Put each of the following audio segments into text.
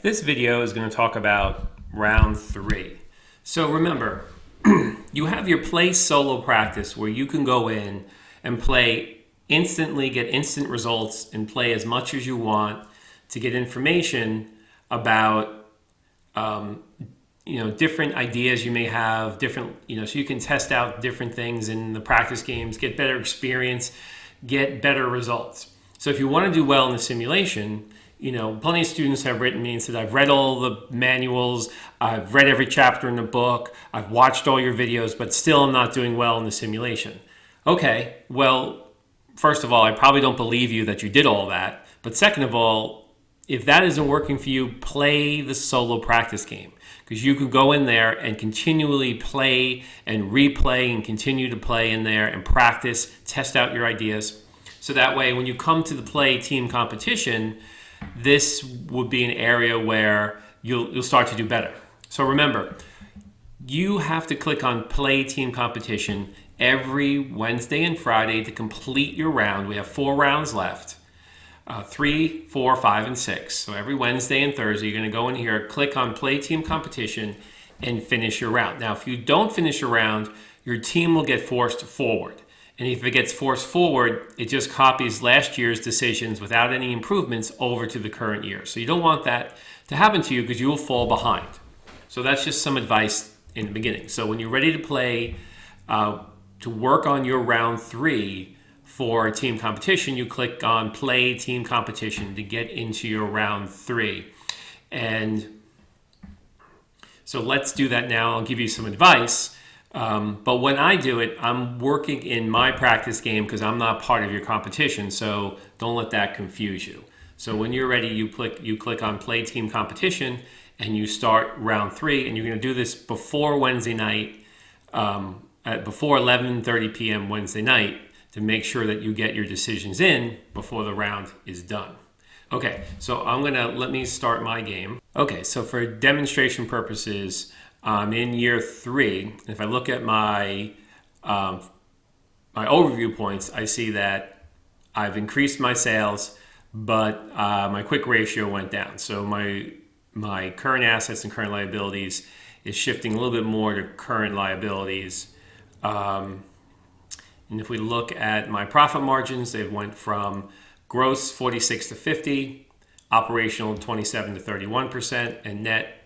This video is going to talk about round 3. So remember, you have your play solo practice where you can go in and play instantly, get instant results, and play as much as you want to get information about different ideas you may have, different, so you can test out different things in the practice games, get better experience, get better results. So if you want to do well in the simulation, plenty of students have written me and said, I've read all the manuals, I've read every chapter in the book, I've watched all your videos, but still I'm not doing well in the simulation. Okay, well, first of all, I probably don't believe you that you did all that. But second of all, if that isn't working for you, play the solo practice game. Because you can go in there and continually play and replay and continue to play in there and practice, test out your ideas. So that way, when you come to the play team competition, this would be an area where you'll start to do better. So remember, you have to click on play team competition every Wednesday and Friday to complete your round. We have 4 rounds left. 3, 4, 5, and 6. So every Wednesday and Thursday, you're going to go in here, click on Play Team Competition, and finish your round. Now, if you don't finish your round, your team will get forced forward. And if it gets forced forward, it just copies last year's decisions without any improvements over to the current year. So you don't want that to happen to you because you will fall behind. So that's just some advice in the beginning. So when you're ready to play, to work on your round 3, for a team competition, you click on Play Team Competition to get into your round 3. And so let's do that now. I'll give you some advice. But when I do it, I'm working in my practice game because I'm not part of your competition. So don't let that confuse you. So when you're ready, you click on Play Team Competition and you start round 3. And you're going to do this before Wednesday night, before 11:30 p.m. Wednesday night, to make sure that you get your decisions in before the round is done. Okay, so let me start my game. Okay, so for demonstration purposes, I'm in year 3. If I look at my overview points, I see that I've increased my sales, but my quick ratio went down. So my current assets and current liabilities is shifting a little bit more to current liabilities. And if we look at my profit margins, they've went from gross 46 to 50, operational 27 to 31%, and net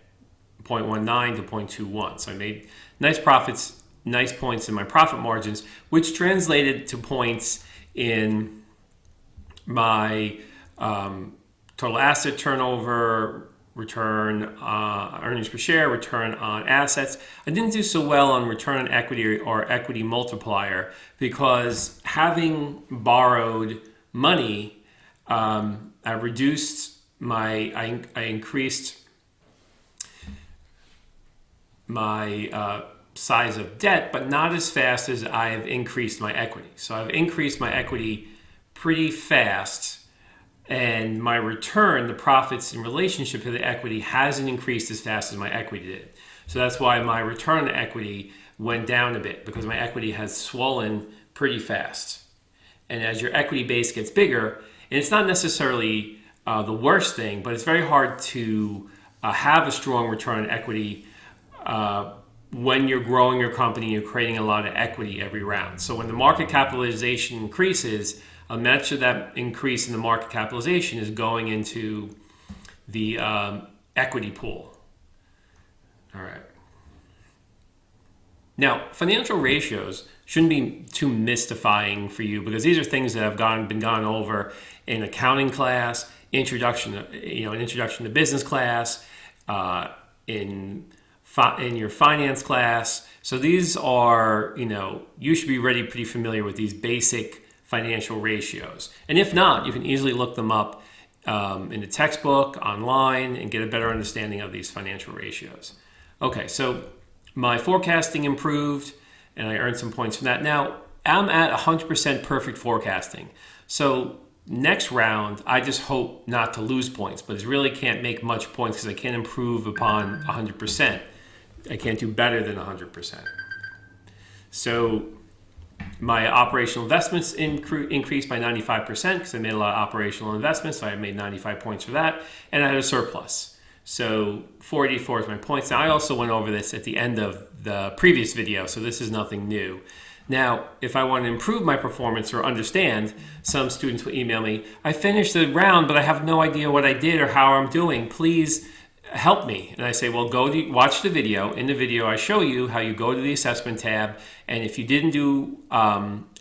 0.19 to 0.21. So I made nice profits, nice points in my profit margins, which translated to points in my total asset turnover, return, earnings per share, return on assets. I didn't do so well on return on equity or equity multiplier because having borrowed money, I increased my size of debt, but not as fast as I've increased my equity. So I've increased my equity pretty fast. And my return, the profits in relationship to the equity, hasn't increased as fast as my equity did. So that's why my return on equity went down a bit, because my equity has swollen pretty fast. And as your equity base gets bigger, and it's not necessarily the worst thing, but it's very hard to have a strong return on equity when you're growing your company, you're creating a lot of equity every round. So when the market capitalization increases, much of that increase in the market capitalization is going into the equity pool. All right. Now, financial ratios shouldn't be too mystifying for you because these are things that have been gone over in accounting class, an introduction to business class, in your finance class. So these are, you should be pretty familiar with these basic financial ratios. And if not, you can easily look them up in the textbook, online, and get a better understanding of these financial ratios. Okay, so my forecasting improved, and I earned some points from that. Now, I'm at 100% perfect forecasting. So next round, I just hope not to lose points, but I really can't make much points because I can't improve upon 100%. I can't do better than 100%. So my operational investments increased by 95% because I made a lot of operational investments, so I made 95 points for that, and I had a surplus. So 484 is my points. Now I also went over this at the end of the previous video, so this is nothing new. Now, if I want to improve my performance or understand, some students will email me, I finished the round, but I have no idea what I did or how I'm doing. Please help me. And I say, well, watch the video. In the video, I show you how you go to the assessment tab. And if you didn't do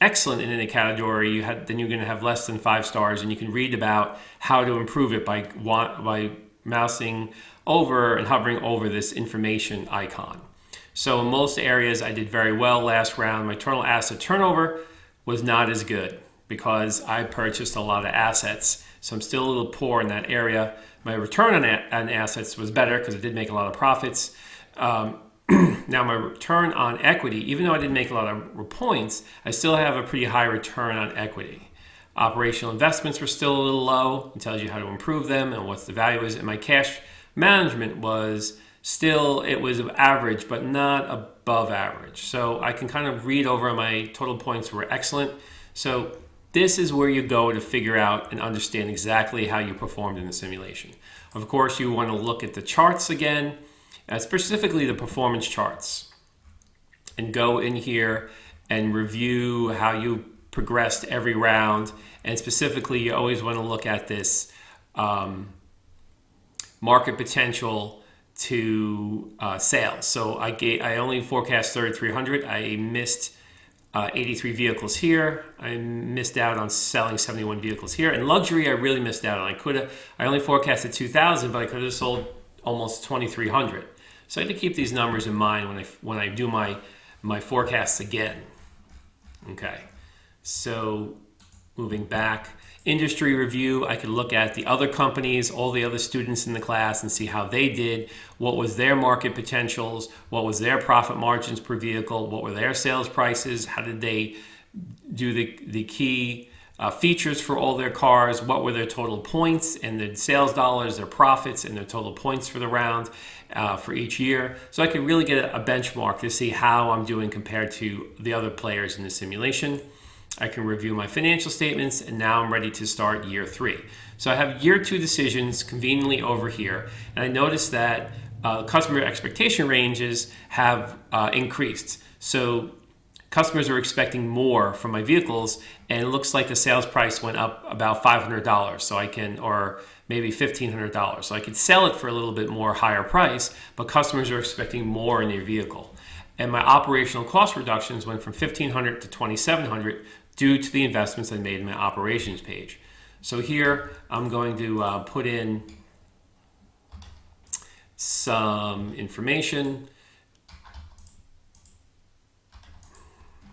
excellent in any category, then you're going to have less than 5 stars. And you can read about how to improve it by mousing over and hovering over this information icon. So in most areas, I did very well last round. My total asset turnover was not as good because I purchased a lot of assets. So I'm still a little poor in that area. My return on assets was better because I did make a lot of profits. Now my return on equity, even though I didn't make a lot of points, I still have a pretty high return on equity. Operational investments were still a little low. It tells you how to improve them and what the value is. And my cash management was still, it was average, but not above average. So I can kind of read over my total points were excellent. So this is where you go to figure out and understand exactly how you performed in the simulation. Of course, you want to look at the charts again, specifically the performance charts, and go in here and review how you progressed every round. And specifically, you always want to look at this market potential to sales. So I only forecast 3,300. I missed 83 vehicles here. I missed out on selling 71 vehicles here. And luxury, I really missed out on. I only forecasted 2,000, but I could have sold almost 2,300. So I had to keep these numbers in mind when I do my forecasts again. Okay, so moving back. Industry review, I could look at the other companies, all the other students in the class, and see how they did, what was their market potentials, what was their profit margins per vehicle, what were their sales prices, how did they do the key features for all their cars, what were their total points and the sales dollars, their profits, and their total points for the round for each year. So I could really get a benchmark to see how I'm doing compared to the other players in the simulation. I can review my financial statements, and now I'm ready to start year 3. So I have year 2 decisions conveniently over here, and I noticed that customer expectation ranges have increased. So customers are expecting more from my vehicles, and it looks like the sales price went up about $500. So I can, or maybe $1,500. So I could sell it for a little bit more higher price, but customers are expecting more in their vehicle. And my operational cost reductions went from $1,500 to $2,700 due to the investments I made in my operations page. So here I'm going to put in some information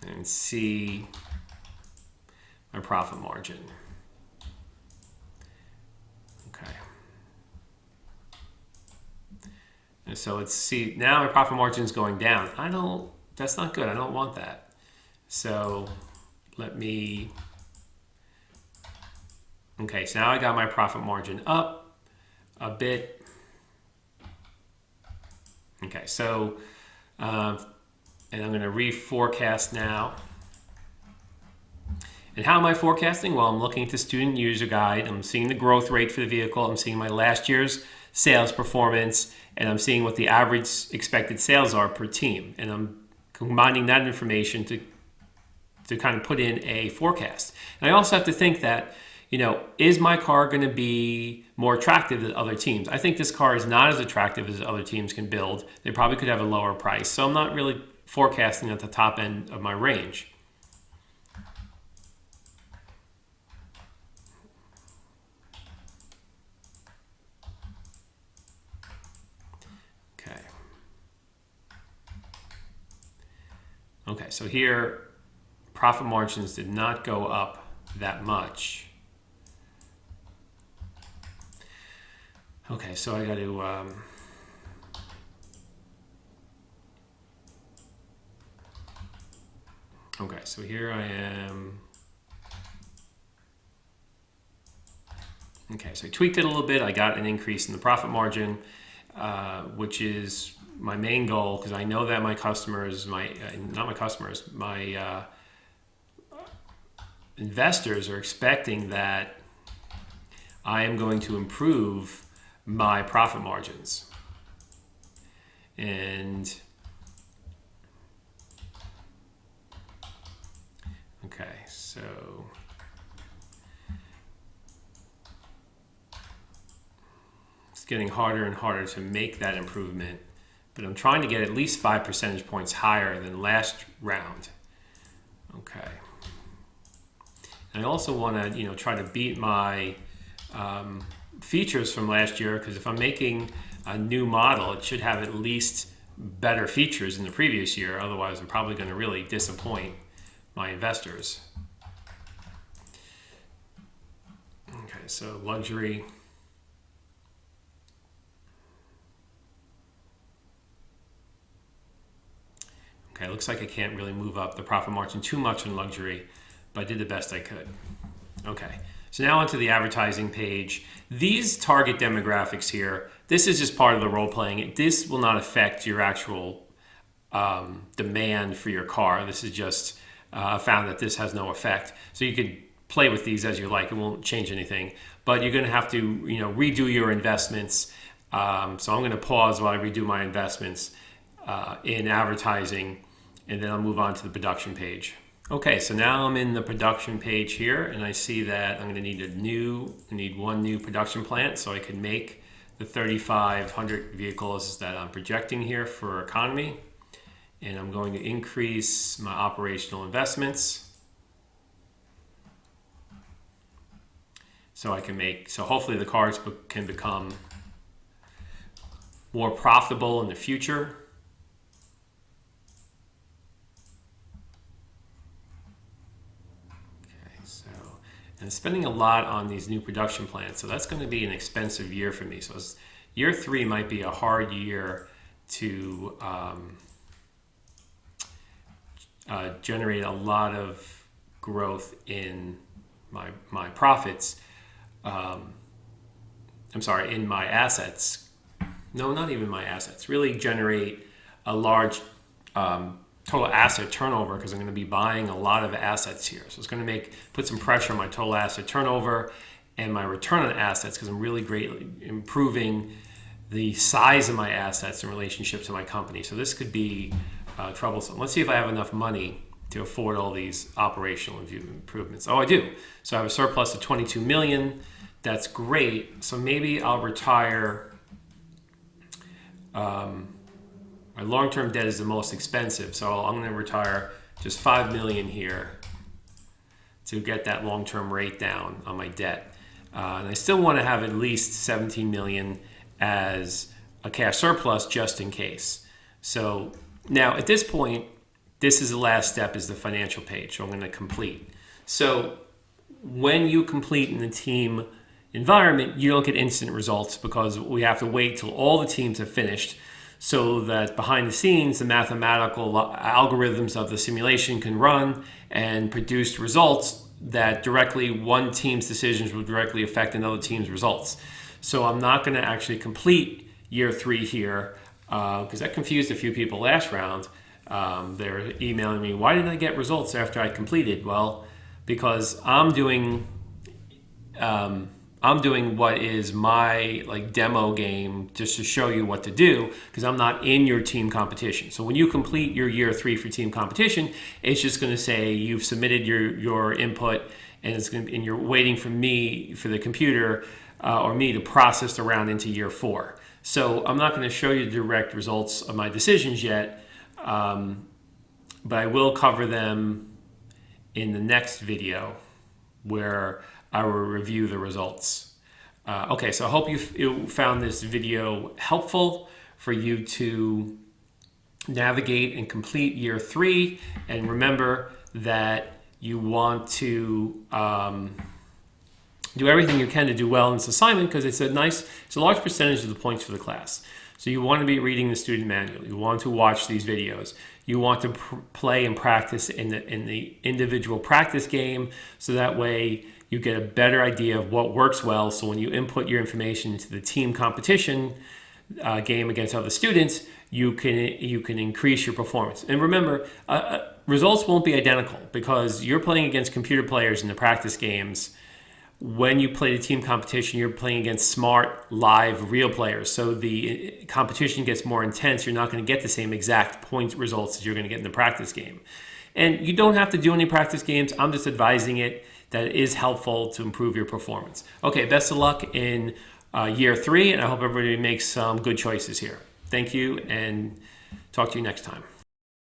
and see my profit margin. Okay. And so let's see, now my profit margin is going down. That's not good. I don't want that. So let me, okay, so now I got my profit margin up a bit. Okay, so, and I'm going to reforecast now. And how am I forecasting? Well, I'm looking at the student user guide. I'm seeing the growth rate for the vehicle. I'm seeing my last year's sales performance, and I'm seeing what the average expected sales are per team. And I'm combining that information to kind of put in a forecast. And I also have to think that, is my car going to be more attractive than other teams? I think this car is not as attractive as other teams can build. They probably could have a lower price. So I'm not really forecasting at the top end of my range. Okay, so here, profit margins did not go up that much. Okay, so I got to okay, so here I am. Okay, so I tweaked it a little bit. I got an increase in the profit margin, which is my main goal, because I know that my customers, my investors are expecting that I am going to improve my profit margins. And okay, so it's getting harder and harder to make that improvement, but I'm trying to get at least 5 percentage points higher than last round. Okay. And I also want to, try to beat my features from last year, because if I'm making a new model, it should have at least better features than the previous year. Otherwise, I'm probably going to really disappoint my investors. Okay, so luxury. Okay, looks like I can't really move up the profit margin too much in luxury, but I did the best I could. Okay, so now onto the advertising page. These target demographics here, this is just part of the role playing. This will not affect your actual demand for your car. This is just, I found that this has no effect. So you could play with these as you like. It won't change anything, but you're gonna have to redo your investments. So I'm gonna pause while I redo my investments in advertising, and then I'll move on to the production page. Okay, so now I'm in the production page here, and I see that I'm going to need one new production plant so I can make the 3,500 vehicles that I'm projecting here for economy. And I'm going to increase my operational investments so hopefully the cars can become more profitable in the future. And spending a lot on these new production plants, so that's going to be an expensive year for me. So year 3 might be a hard year to generate a lot of growth in my profits. In my assets. No, not even my assets. Really generate a large total asset turnover, because I'm going to be buying a lot of assets here. So it's going to put some pressure on my total asset turnover and my return on assets, because I'm really greatly improving the size of my assets in relationship to my company. So this could be troublesome. Let's see if I have enough money to afford all these operational improvements. Oh, I do. So I have a surplus of 22 million. That's great. So maybe I'll retire. My long-term debt is the most expensive, so I'm going to retire just 5 million here to get that long-term rate down on my debt. And I still want to have at least 17 million as a cash surplus just in case. So now at this point, this is the last step, is the financial page. So I'm going to complete. So when you complete in the team environment, you don't get instant results, because we have to wait till all the teams have finished, so that behind the scenes, the mathematical algorithms of the simulation can run and produce results that one team's decisions will directly affect another team's results. So I'm not going to actually complete year 3 here, because that confused a few people last round. They're emailing me, why didn't I get results after I completed? Well, because I'm doing what is my demo game, just to show you what to do, because I'm not in your team competition. So when you complete your year 3 for team competition, it's just going to say you've submitted your input, and you're waiting for the computer or me to process the round into year 4. So I'm not going to show you the direct results of my decisions yet, but I will cover them in the next video, where I will review the results. Okay, so I hope you found this video helpful for you to navigate and complete year 3. And remember that you want to do everything you can to do well in this assignment, because it's a large percentage of the points for the class. So you want to be reading the student manual. You want to watch these videos. You want to play and practice in the individual practice game, so that way you get a better idea of what works well. So when you input your information into the team competition game against other students, you can increase your performance. And remember, results won't be identical, because you're playing against computer players in the practice games. when you play the team competition, you're playing against smart, live, real players. So the competition gets more intense. You're not going to get the same exact point results as you're going to get in the practice game. And you don't have to do any practice games. I'm just advising it that it is helpful to improve your performance. Okay, best of luck in year 3, and I hope everybody makes some good choices here. Thank you, and talk to you next time.